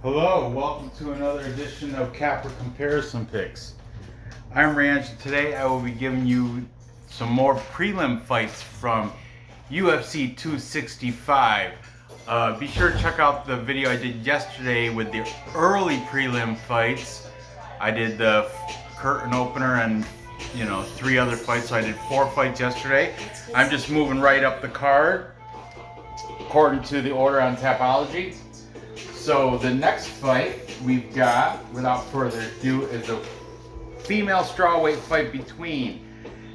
Hello, welcome to another edition of Capper Comparison Picks. I'm Ranch, and today I will be giving you some more prelim fights from UFC 265. Be sure to check out the video I did yesterday with the early prelim fights. I did the curtain opener and 3 other fights, so I did 4 fights yesterday. I'm just moving right up the card according to the order on Tapology. So the next fight we've got, without further ado, is a female strawweight fight between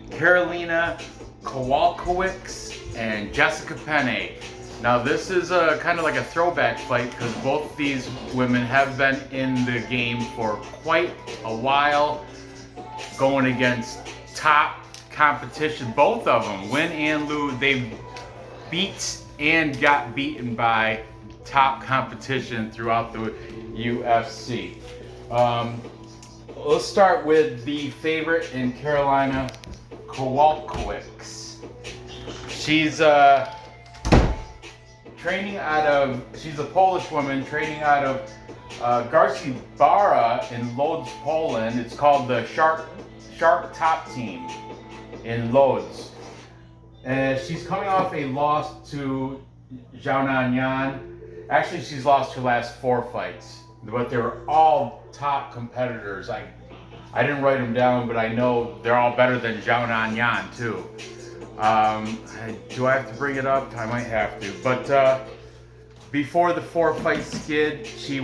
Karolina Kowalkiewicz and Jessica Penne. Now this is kind of like a throwback fight because both these women have been in the game for quite a while, going against top competition. Both of them, win and lose, they beat and got beaten by top competition throughout the UFC. Let's start with the favorite in Karolina Kowalkiewicz. She's training out of, she's a Polish woman training out of Garcibara in Lodz, Poland. It's called the Shark Top Team in Lodz. She's coming off a loss to Zhao Nanyan. Actually, she's lost her last 4 fights, but they were all top competitors. I didn't write them down, but I know they're all better than Zhao Nanyan too. Do I have to bring it up? I might have to. But before the 4-fight skid, she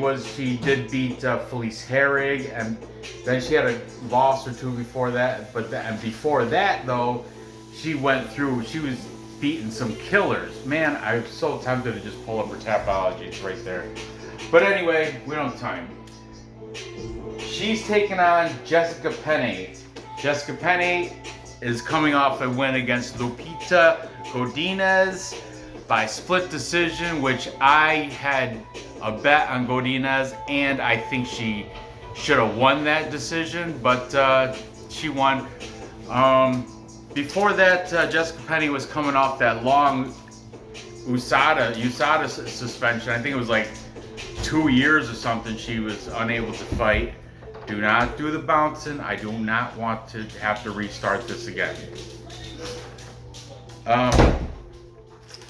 did beat Felice Herrig, and then she had a loss or 2 before that. And before that, though, she went through. She was beating some killers. Man, I'm so tempted to just pull up her Tapology. It's right there. But anyway, we don't have time. She's taking on Jessica Penne. Jessica Penne is coming off a win against Lupita Godinez by split decision, which I had a bet on Godinez, and I think she should have won that decision, but she won. Before that, Jessica Penne was coming off that long USADA suspension. I think it was like 2 years or something. She was unable to fight. Do not do the bouncing. I do not want to have to restart this again.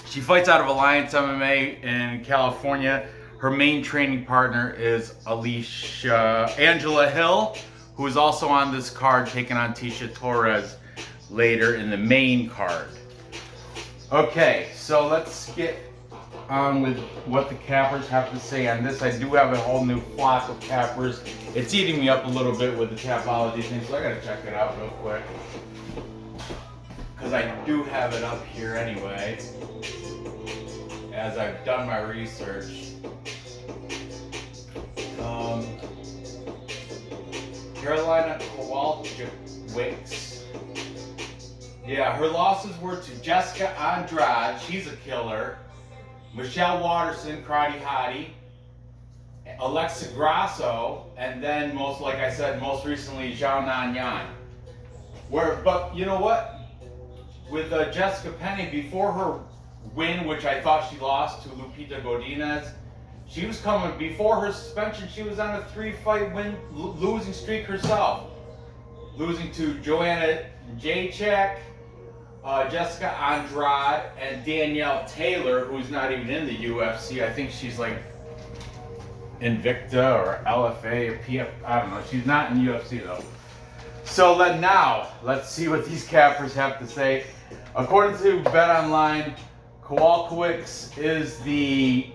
She fights out of Alliance MMA in California. Her main training partner is Angela Hill, who is also on this card, taking on Tisha Torres later in the main card. Okay, so let's get on with what the cappers have to say on this. I do have a whole new flock of cappers. It's eating me up a little bit with the Tapology thing, so I gotta check it out real quick, because I do have it up here anyway, as I've done my research. Karolina Kowalkiewicz. Yeah, her losses were to Jessica Andrade, she's a killer, Michelle Waterson, karate hottie, Alexa Grasso, and then most recently Zhao Nanyan. But you know what? With Jessica Penne, before her win, which I thought she lost to Lupita Godinez, she was coming, before her suspension, she was on a 3-fight losing streak herself. Losing to Joanna Jacek, Jessica Andrade, and Danielle Taylor, who's not even in the UFC. I think she's like Invicta or LFA or PF. I don't know. She's not in UFC though. So now, let's see what these cappers have to say. According to BetOnline, Kowalkiewicz is the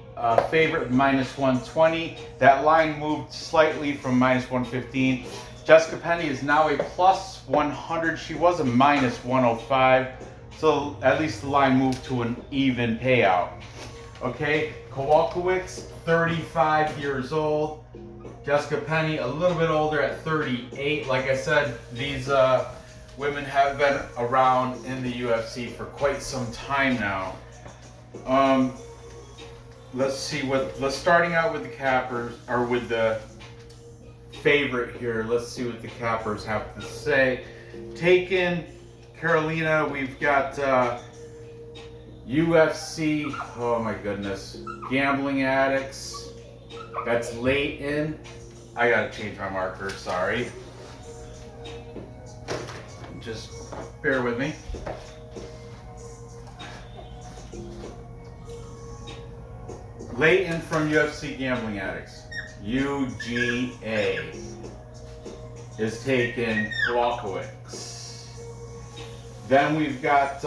favorite, -120. That line moved slightly from -115. Jessica Penne is now a +100. She was a -105. So at least the line moved to an even payout. Okay, Kowalkiewicz, 35 years old. Jessica Penne, a little bit older at 38. Like I said, these women have been around in the UFC for quite some time now. Let's see starting out with the cappers, or with the favorite here. Let's see what the cappers have to say. Taken Karolina, we've got UFC, oh my goodness, Gambling Addicts, That's Leighton. I gotta change my marker, sorry. Just bear with me. Leighton from UFC Gambling Addicts. UGA is taking Kowalkiewicz. Then we've got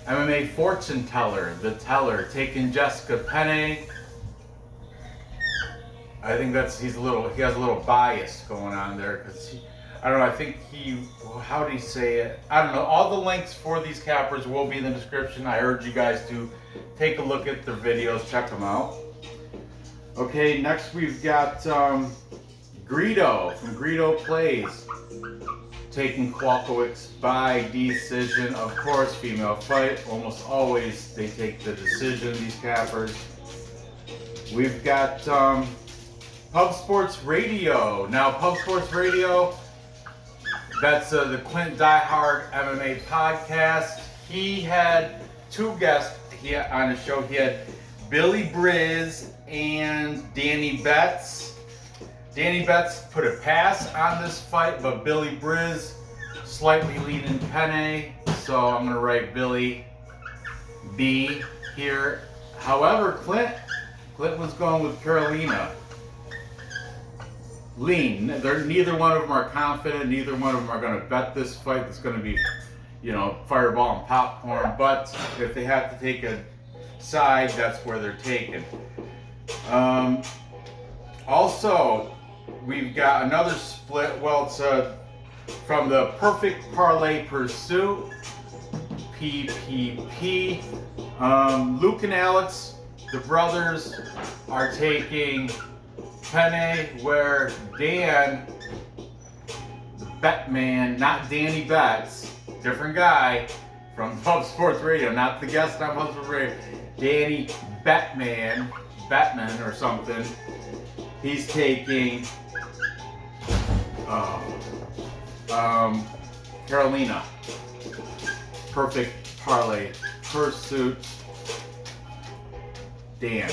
MMA Fortune Teller, the Teller, taking Jessica Penne. I think he has a little bias going on there because I don't know, I think how do you say it? I don't know. All the links for these cappers will be in the description. I urge you guys to take a look at their videos, check them out. Okay, next we've got Greedo from Greedo Plays taking Kowalkiewicz by decision. Of course, female fight. Almost always they take the decision, these cappers. We've got Pub Sports Radio. Now, Pub Sports Radio, that's the Clint Diehard MMA podcast. He had two guests on his show. He had Billy Briz and Danny Betts. Danny Betts put a pass on this fight, but Billy Briz slightly leaning Penne, so I'm going to write Billy B here. However, Clint was going with Karolina. Lean. Neither one of them are confident. Neither one of them are going to bet this fight. It's going to be, fireball and popcorn. But if they have to take a side, that's where they're taken. Also, we've got another split. Well, it's from the Perfect Parlay Pursuit, PPP. Luke and Alex, the brothers, are taking Penne, where Dan, the Betman, not Danny Betts, different guy from Pub Sports Radio, not the guest on Pub Sports Radio, Danny Betman or something. He's taking Karolina. Perfect Parlay Pursuit, Dan.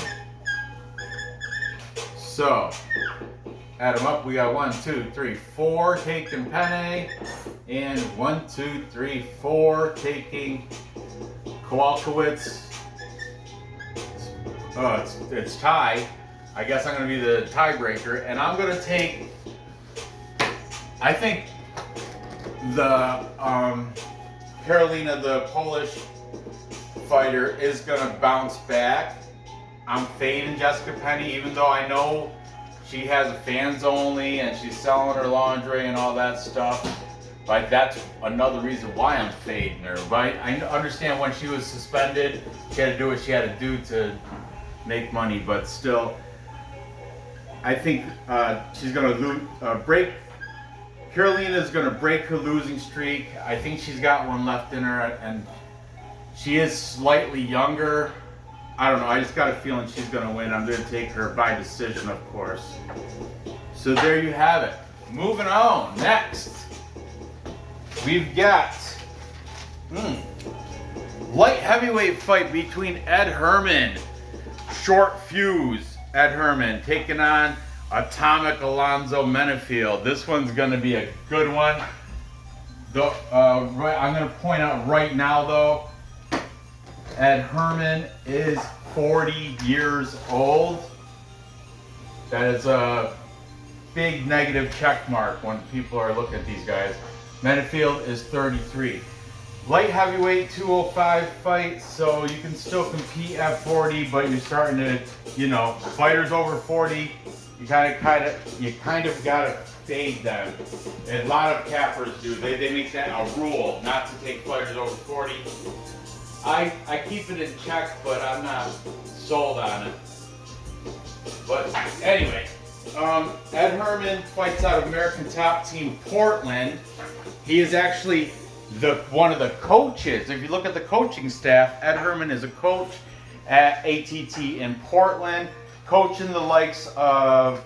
So, add them up. We got 1, 2, 3, 4 taking Penne, and 1, 2, 3, 4 taking Kowalkiewicz. It's tie. I guess I'm going to be the tiebreaker, and I'm going to take. I think the Karolina, the Polish fighter, is going to bounce back. I'm fading Jessica Penne, even though I know she has a fans only and she's selling her lingerie and all that stuff. But that's another reason why I'm fading her. Right? I understand when she was suspended, she had to do what she had to do to make money. But still, I think she's going to break. Karolina's going to break her losing streak. I think she's got one left in her, and she is slightly younger. I don't know, I just got a feeling she's going to win. I'm going to take her by decision, of course. So there you have it. Moving on, next, we've got light heavyweight fight between Ed Herman, short fuse Ed Herman, taking on Atomic Alonzo Menifield. This one's going to be a good one. I'm going to point out right now, though, Ed Herman is 40 years old. That is a big negative check mark when people are looking at these guys. Menifield is 33. Light heavyweight 205 fight, so you can still compete at 40, but you're starting to, fighters over 40, you kind of gotta fade them. And a lot of cappers do. They make that a rule not to take fighters over 40. I keep it in check, but I'm not sold on it. But anyway, Ed Herman fights out of American Top Team Portland. He is actually one of the coaches. If you look at the coaching staff, Ed Herman is a coach at ATT in Portland, coaching the likes of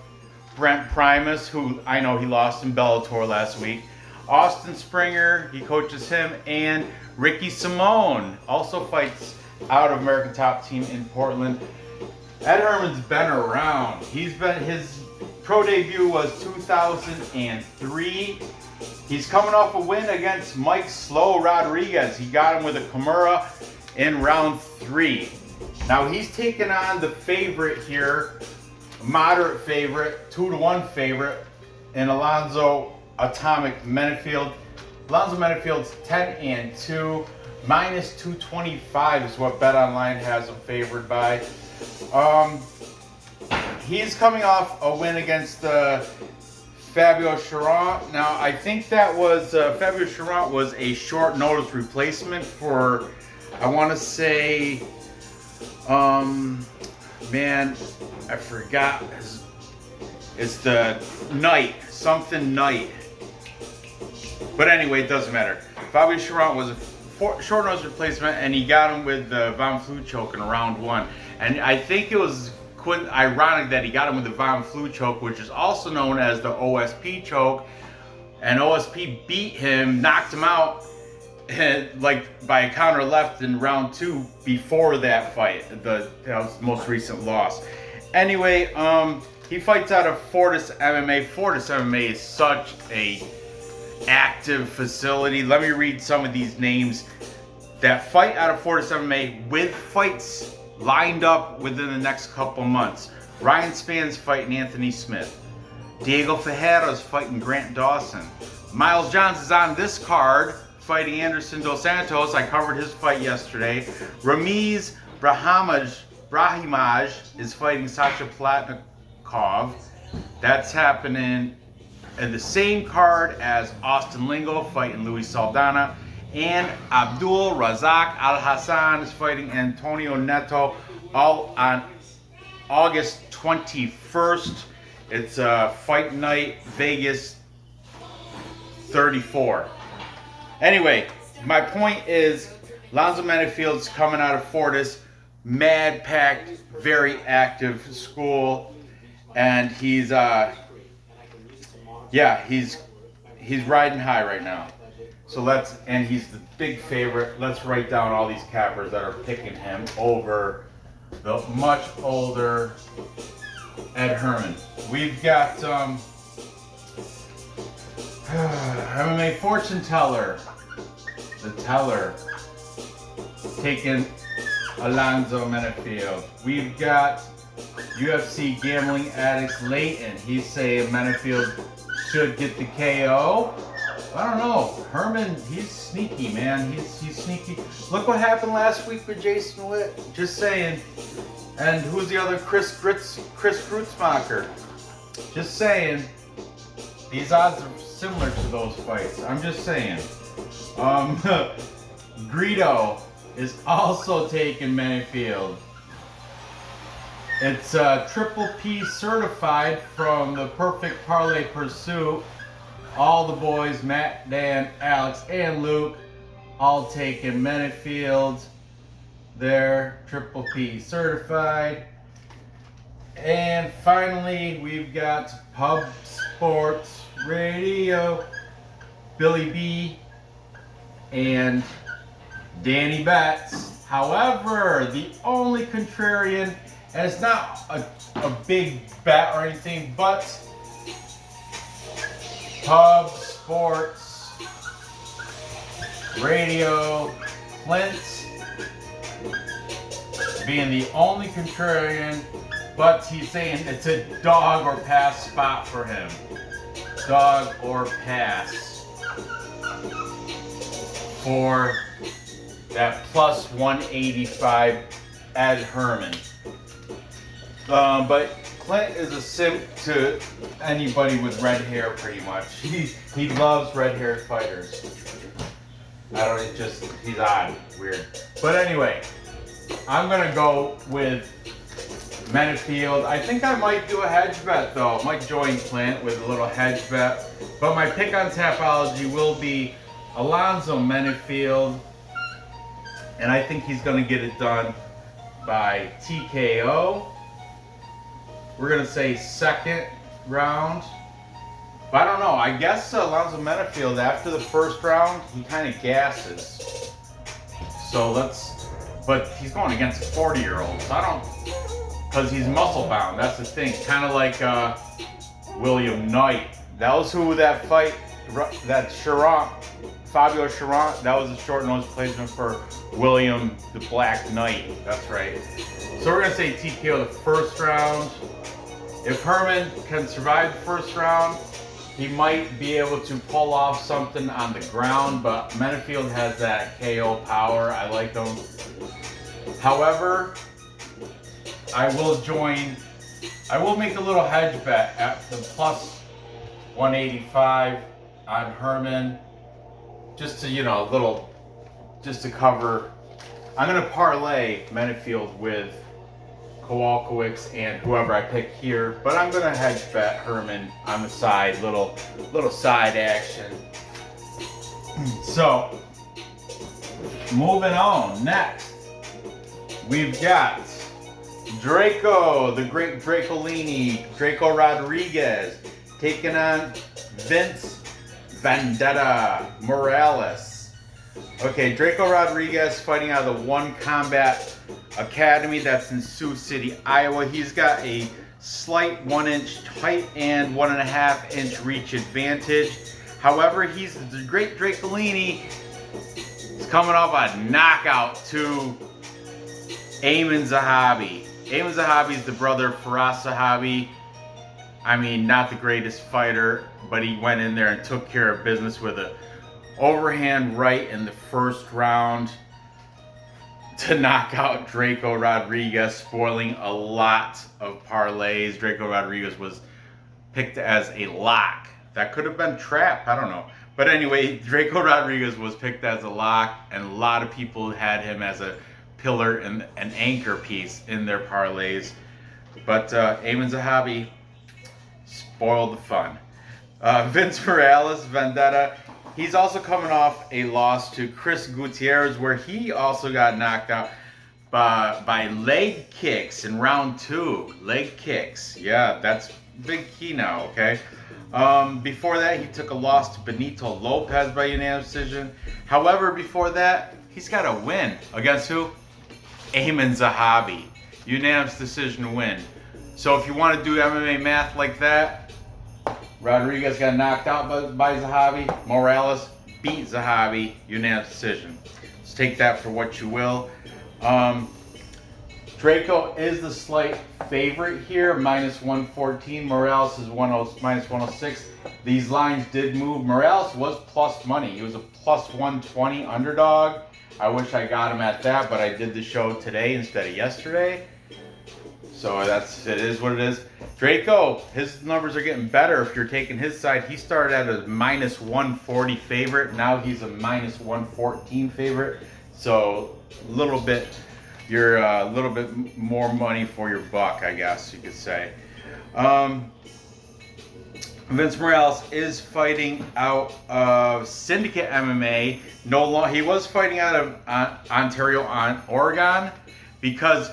Brent Primus, who I know he lost in Bellator last week. Austin Springer, he coaches him, and Ricky Simone also fights out of American Top Team in Portland. Ed Herman's been around. His pro debut was 2003. He's coming off a win against Mike Slow Rodriguez. He got him with a Kimura in round 3. Now he's taking on the favorite here, moderate favorite, 2-1 favorite, in Alonzo Atomic Menifield. Alonzo Menifield's 10-2, minus 225 is what BetOnline has him favored by. He's coming off a win against Fabio Charant. Now, I think that was Fabio Charant was a short notice replacement for, I want to say, man, I forgot. It's the Knight, something Knight. But anyway, it doesn't matter. Fabio Charant was a short notice replacement, and he got him with the Von Flue choke in round 1. And I think it was ironic that he got him with the Von Flue choke, which is also known as the OSP choke. And OSP beat him, knocked him out, like by a counter left in round 2 before that fight. That was the most recent loss. Anyway, he fights out of Fortis MMA. Fortis MMA is such a active facility. Let me read some of these names that fight out of Fortis MMA with fights lined up within the next couple months. Ryan Span's fighting Anthony Smith. Diego Ferreira's fighting Grant Dawson. Miles Johns is on this card fighting Anderson Dos Santos. I covered his fight yesterday. Ramiz Brahimaj is fighting Sasha Platnikov. That's happening in the same card as Austin Lingo fighting Luis Saldana. And Abdul Razak Al Hassan is fighting Antonio Neto, all on August 21st. It's Fight Night Vegas 34. Anyway, my point is, Alonzo Menifield's coming out of Fortis, mad packed, very active school, and he's riding high right now. So and he's the big favorite. Let's write down all these cappers that are picking him over the much older Ed Herman. We've got MMA fortune teller, the teller, taking Alonzo Menifield. We've got UFC gambling addicts Leighton. He's saying Menifield should get the KO. I don't know. Herman, he's sneaky, man. He's sneaky. Look what happened last week with Jason Witt. Just saying. And who's the other? Chris Grutzmacher. Just saying. These odds are similar to those fights. I'm just saying. Greedo is also taking Menifield. It's Triple P certified from the Perfect Parlay Pursuit. All the boys, Matt, Dan, Alex, and Luke, all taking Menifield. They're Triple P certified. And finally, we've got Pub Sports Radio, Billy B, and Danny Betts. However, the only contrarian, and it's not a big bet or anything, but Pub Sports Radio, Clint being the only contrarian, but he's saying it's a dog or pass spot for him. Dog or pass for that plus 185 Ed Herman. But Clint is a simp to anybody with red hair, pretty much. He loves red-haired fighters. He's odd, weird. But anyway, I'm gonna go with Menifield. I think I might do a hedge bet though. I might join Clint with a little hedge bet. But my pick on Tapology will be Alonzo Menifield. And I think he's gonna get it done by TKO. We're going to say second round. But I don't know. I guess Alonzo Menifield, after the first round, he kind of gasses. So but he's going against a 40-year-old. So because he's muscle bound. That's the thing. Kind of like William Knight. That was who that fight, that Fabio Charant, that was a short nose placement for William the Black Knight. That's right. So we're going to say TKO the first round. If Herman can survive the first round, he might be able to pull off something on the ground, but Menifield has that KO power. I like him. However, I will make a little hedge bet at the plus 185 on Herman, just to, just to cover. I'm going to parlay Menifield with Kowalkiewicz and whoever I pick here, but I'm going to hedge bet Herman on the side, little side action. So, moving on, next, we've got Draco, the great Draco Rodriguez, taking on Vince Vendetta Morales. Okay, Draco Rodriguez fighting out of the One Combat Academy that's in Sioux City, Iowa. He's got a slight 1-inch height and 1.5-inch reach advantage. However, he's the great Dracolini. He's coming off a knockout to Ayman Zahabi. Ayman Zahabi is the brother of Firas Zahabi. I mean, not the greatest fighter, but he went in there and took care of business with an overhand right in the first round to knock out Draco Rodriguez, spoiling a lot of parlays. Draco Rodriguez was picked as a lock. That could have been trap, I don't know. But anyway, Draco Rodriguez was picked as a lock, and a lot of people had him as a pillar and an anchor piece in their parlays. But Ayman Zahabi spoiled the fun. Vince Morales, Vendetta, he's also coming off a loss to Chris Gutierrez, where he also got knocked out by leg kicks in round 2. Leg kicks. Yeah, that's big key now, okay? Before that, he took a loss to Benito Lopez by unanimous decision. However, before that, he's got a win. Against who? Ayman Zahabi. Unanimous decision win. So if you want to do MMA math like that, Rodriguez got knocked out by Zahabi. Morales beat Zahabi. Unanimous decision. Let's take that for what you will. Draco is the slight favorite here, minus 114. Morales is minus 106. These lines did move. Morales was plus money. He was a plus 120 underdog. I wish I got him at that, but I did the show today instead of yesterday. So it is what it is. Draco, his numbers are getting better if you're taking his side. He started out as minus 140 favorite. Now he's a minus 114 favorite. So you're a little bit more money for your buck, I guess you could say. Vince Morales is fighting out of Syndicate MMA. He was fighting out of Ontario, Oregon, because,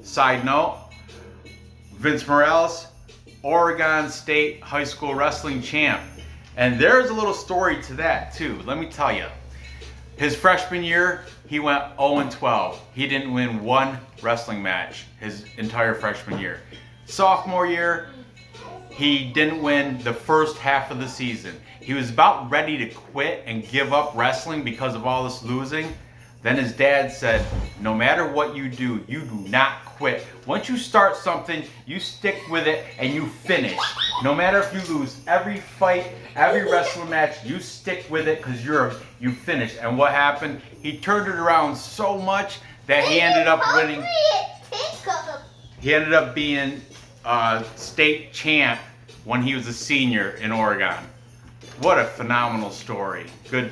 side note, Vince Morales, Oregon State High School Wrestling Champ. And there's a little story to that too. Let me tell you. His freshman year, he went 0-12. He didn't win one wrestling match his entire freshman year. Sophomore year, he didn't win the first half of the season. He was about ready to quit and give up wrestling because of all this losing. Then his dad said, no matter what you do not quit. Once you start something, you stick with it and you finish. No matter if you lose every fight, every wrestling match, you stick with it because you finished. And what happened? He turned it around so much that he ended up winning. He ended up being state champ when he was a senior in Oregon. What a phenomenal story. Good,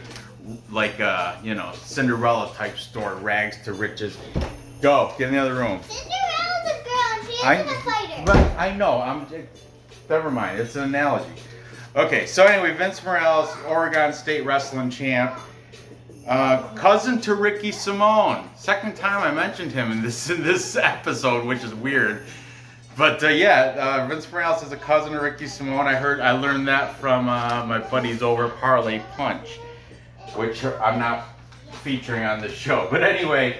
Cinderella type story, rags to riches. Go, get in the other room. Cinderella's a girl and she's a fighter. But I know, never mind, it's an analogy. Okay, so anyway, Vince Morales, Oregon State Wrestling Champ. Cousin to Ricky Simone. Second time I mentioned him in this episode, which is weird. But Vince Morales is a cousin of Ricky Simone. I learned that from my buddies over at Parlay Punch, which I'm not featuring on this show. But anyway,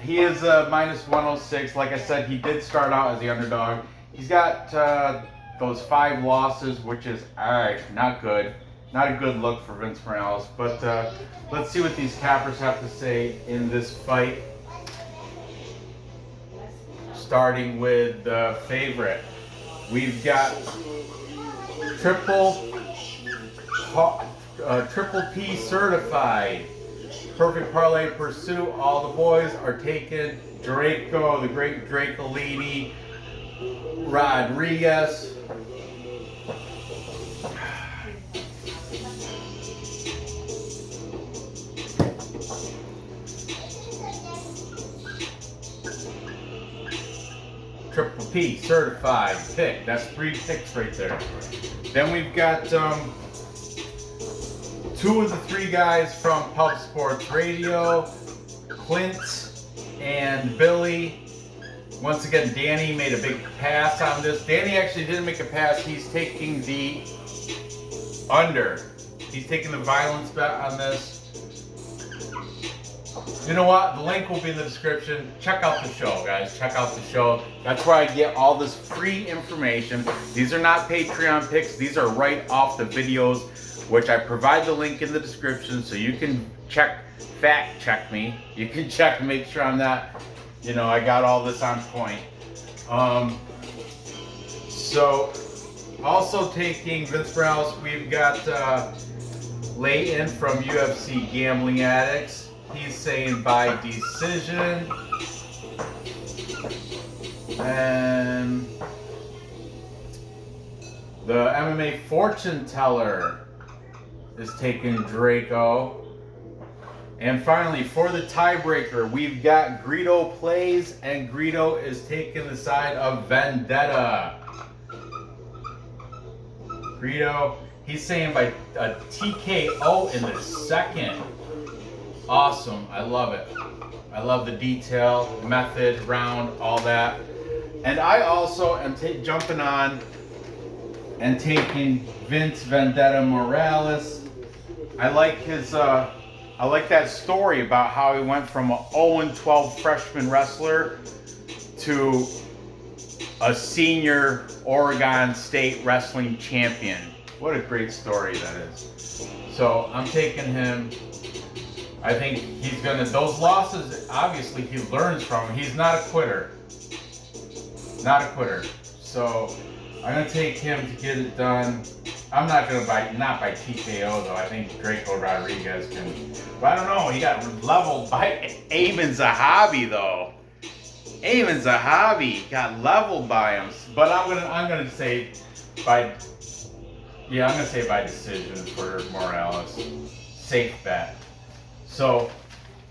He is minus 106. Like I said, he did start out as the underdog. He's got those 5 losses, which is not good. Not a good look for Vince Morales. But let's see what these cappers have to say in this fight. Starting with the favorite. We've got Triple P certified. Perfect parlay pursuit. All the boys are taking Draco, the great Dracolini Rodriguez. Triple P certified pick. That's 3 picks right there. Then we've got 2 of the 3 guys from Pub Sports Radio, Clint and Billy. Once again, Danny made a big pass on this. Danny actually didn't make a pass. He's taking the under. He's taking the violence bet on this. You know what? The link will be in the description. Check out the show, guys. Check out the show. That's where I get all this free information. These are not Patreon picks. These are right off the videos, which I provide the link in the description so you can fact check me. You can check, make sure I'm not, I got all this on point. So, also taking Vince Morales, we've got Layton from UFC Gambling Addicts. He's saying by decision. And the MMA fortune teller is taking Draco. And finally, for the tiebreaker, we've got Greedo plays, and Greedo is taking the side of Vendetta. Greedo, he's saying by a TKO in the second. Awesome, I love it. I love the detail, method, round, all that. And I also am jumping on and taking Vince Vendetta Morales. I like his, I like that story about how he went from an 0-12 freshman wrestler to a senior Oregon State wrestling champion. What a great story that is. So I'm taking him. I think he's those losses, obviously he learns from them. He's not a quitter. Not a quitter. So I'm going to take him to get it done. I'm not going to not by TKO though. I think Draco Rodriguez can, but I don't know. He got leveled by Eamon Zahabi though. Eamon Zahabi got leveled by him. But I'm gonna say by decision for Morales. Safe bet. So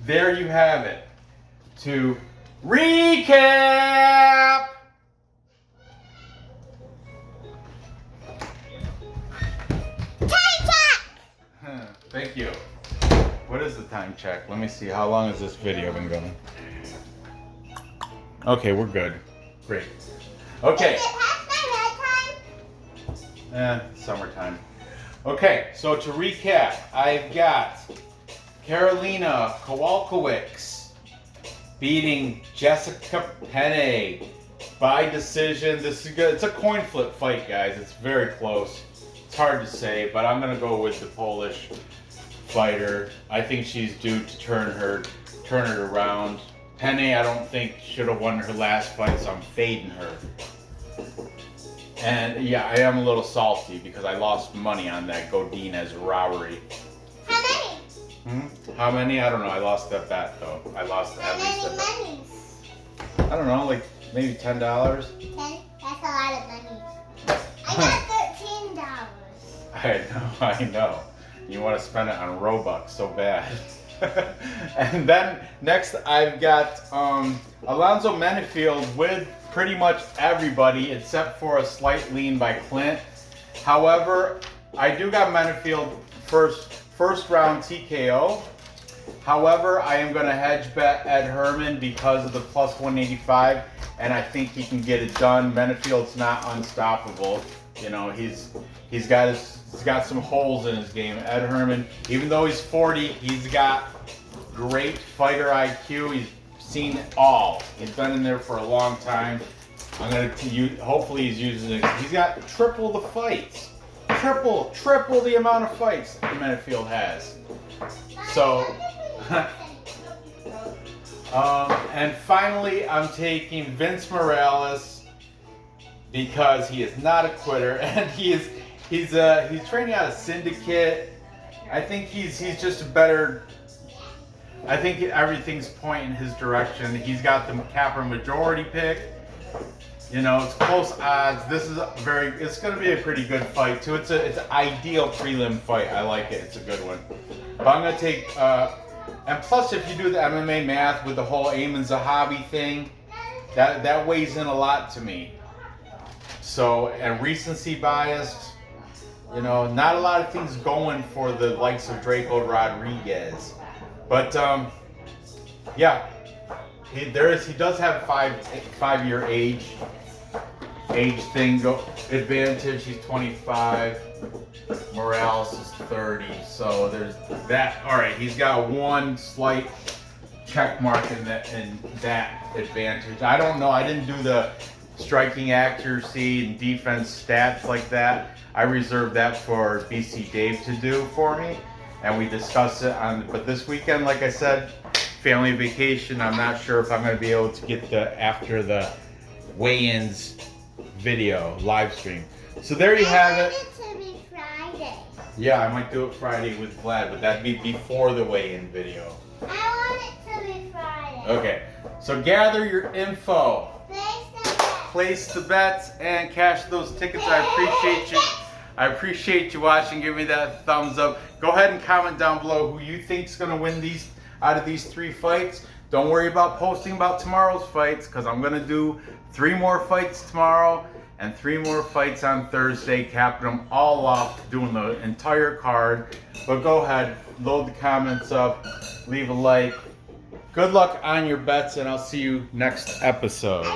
there you have it. To recap. Thank you. What is the time check? Let me see. How long has this video been going? Okay, we're good. Great. Okay. Is it past my bedtime? Summertime. Okay, so to recap, I've got Karolina Kowalkiewicz beating Jessica Penne by decision. This is good. It's a coin flip fight, guys. It's very close. It's hard to say, but I'm gonna go with the Polish fighter. I think she's due to turn it around. Penne, I don't think should have won her last fight, so I'm fading her. And yeah, I am a little salty because I lost money on that Godinez robbery. How many? How many? I don't know. I lost that bet though. I lost at least a bet. I don't know, like maybe $10. 10? That's a lot of money. I got $13. I know. You want to spend it on Robux so bad. And then next I've got Alonzo Menifield with pretty much everybody except for a slight lean by Clint. However, I do got Menifield first round TKO. However, I am going to hedge bet Ed Herman because of the plus 185, and I think he can get it done. Menifield's not unstoppable. You know, he's got some holes in his game. Ed Herman, even though he's 40, he's got great fighter IQ. He's seen it all. He's been in there for a long time. I'm gonna use. Hopefully, he's using it. He's got triple the fights. Triple the amount of fights the Menifield has. So, and finally, I'm taking Vince Morales because he is not a quitter, and he's training out of Syndicate. I think he's just a better. I think everything's pointing his direction. He's got the Capra majority pick. You know, it's close odds. This is it's going to be a pretty good fight too. It's an ideal prelim fight. I like it. It's a good one. But I'm going to take, and plus if you do the MMA math with the whole Ayman Zahabi thing, that weighs in a lot to me. So, and recency biased, you know, not a lot of things going for the likes of Draco Rodriguez. But, yeah. He does have 5-year age thing advantage. He's 25. Morales is 30. So there's that. All right, he's got one slight check mark in that advantage. I don't know. I didn't do the striking accuracy and defense stats like that. I reserved that for BC Dave to do for me, and we discussed it on. But this weekend, like I said, family vacation. I'm not sure if I'm going to be able to get after the weigh-ins video live stream. So there you have it. I want it to be Friday. Yeah, I might do it Friday with Vlad, but that'd be before the weigh-in video. I want it to be Friday. Okay, so gather your info, place the bets, and cash those tickets. I appreciate you. I appreciate you watching. Give me that thumbs up. Go ahead and comment down below who you think's going to win these. Out of these 3 fights. Don't worry about posting about tomorrow's fights, because I'm going to do 3 more fights tomorrow and 3 more fights on Thursday, capping them all off, doing the entire card. But go ahead, load the comments up, leave a like. Good luck on your bets, and I'll see you next episode.